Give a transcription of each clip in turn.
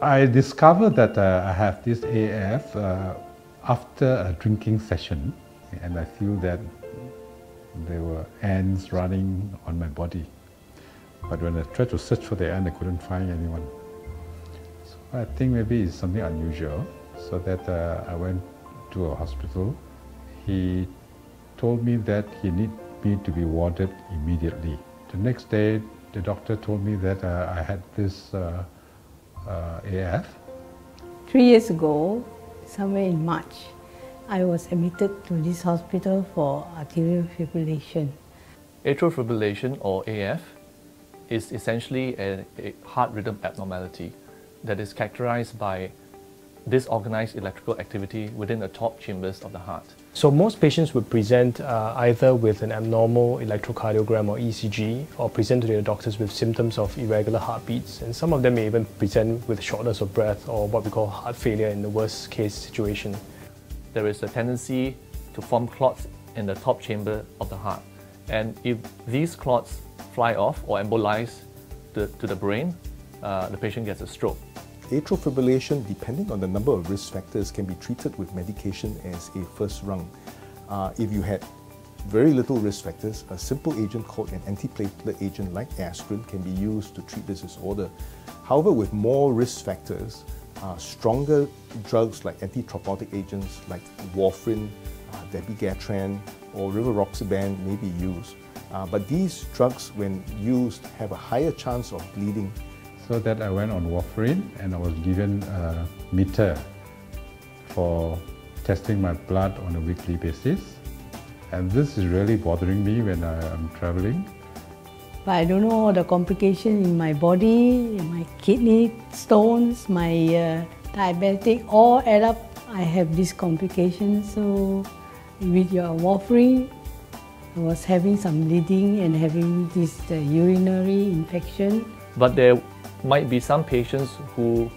I discovered that I have this AF after a drinking session, and I feel that there were ants running on my body. But when I tried to search for the ant, I couldn't find anyone. So I think maybe it's something unusual, so that I went to a hospital. He told me that he needed me to be warded immediately. The next day, the doctor told me that I had this AF. 3 years ago, somewhere in March, I was admitted to this hospital for arterial fibrillation. Atrial fibrillation, or AF, is essentially a heart rhythm abnormality that is characterized by disorganized electrical activity within the top chambers of the heart. So most patients would present either with an abnormal electrocardiogram or ECG, or present to their doctors with symptoms of irregular heartbeats, and some of them may even present with shortness of breath or what we call heart failure in the worst case situation. There is a tendency to form clots in the top chamber of the heart, and if these clots fly off or embolize to the brain, the patient gets a stroke. Atrial fibrillation, depending on the number of risk factors, can be treated with medication as a first rung. If you had very little risk factors, a simple agent called an antiplatelet agent like aspirin can be used to treat this disorder. However, with more risk factors, stronger drugs like antithrombotic agents like warfarin, dabigatran or rivaroxaban may be used. But these drugs, when used, have a higher chance of bleeding. So that I went on warfarin, and I was given a meter for testing my blood on a weekly basis. And this is really bothering me when I am traveling. But I don't know the complications in my body, my kidney stones, my diabetic, all add up. I have these complications. So with your warfarin, I was having some bleeding and having this urinary infection. But there might be some patients who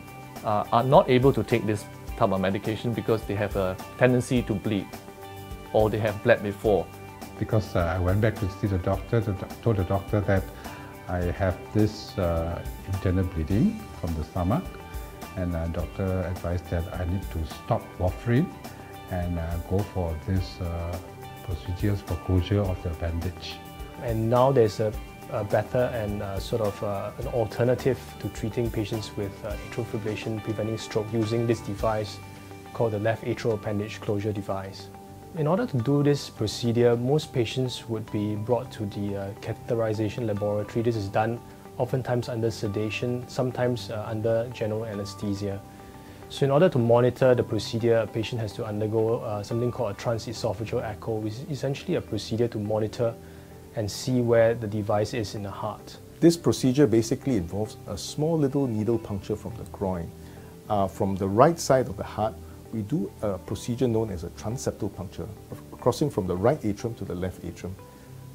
are not able to take this type of medication because they have a tendency to bleed, or they have bled before. Because I went back to see the doctor, told the doctor that I have this internal bleeding from the stomach, and the doctor advised that I need to stop warfarin and go for this procedures for closure of the appendage. And now there's a better and an alternative to treating patients with atrial fibrillation preventing stroke using this device called the left atrial appendage closure device. In order to do this procedure, most patients would be brought to the catheterization laboratory. This is done oftentimes under sedation, sometimes under general anesthesia. So in order to monitor the procedure, a patient has to undergo something called a transesophageal echo, which is essentially a procedure to monitor and see where the device is in the heart. This procedure basically involves a small little needle puncture from the groin. From the right side of the heart, we do a procedure known as a transeptal puncture, crossing from the right atrium to the left atrium.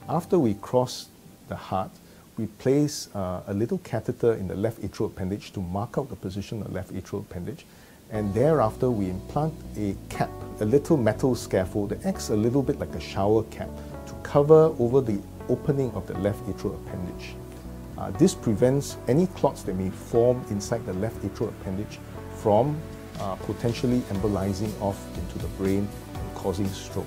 After we cross the heart, we place a little catheter in the left atrial appendage to mark out the position of the left atrial appendage, and thereafter we implant a cap, a little metal scaffold that acts a little bit like a shower cap to cover over the opening of the left atrial appendage. This prevents any clots that may form inside the left atrial appendage from potentially embolizing off into the brain and causing stroke.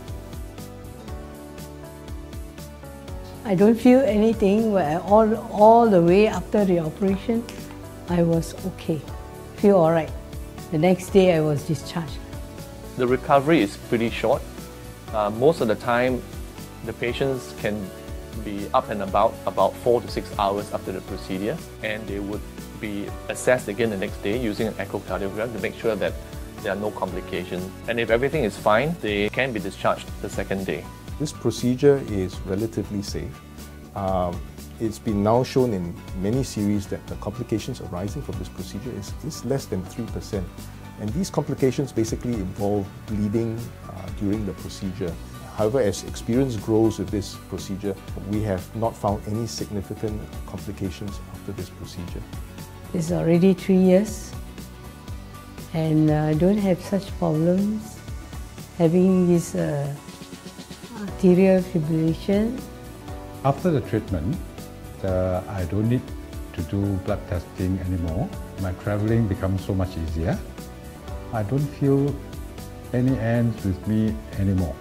I don't feel anything. Where all the way after the operation, I was okay, feel all right. The next day I was discharged. The recovery is pretty short. Most of the time, the patients can be up and about 4 to 6 hours after the procedure, and they would be assessed again the next day using an echocardiogram to make sure that there are no complications. And if everything is fine, they can be discharged the second day. This procedure is relatively safe. It's been now shown in many series that the complications arising from this procedure is less than 3%. And these complications basically involve bleeding during the procedure. However, as experience grows with this procedure, we have not found any significant complications after this procedure. It's already 3 years and I don't have such problems having this arterial fibrillation. After the treatment, I don't need to do blood testing anymore. My traveling becomes so much easier. I don't feel any ants with me anymore.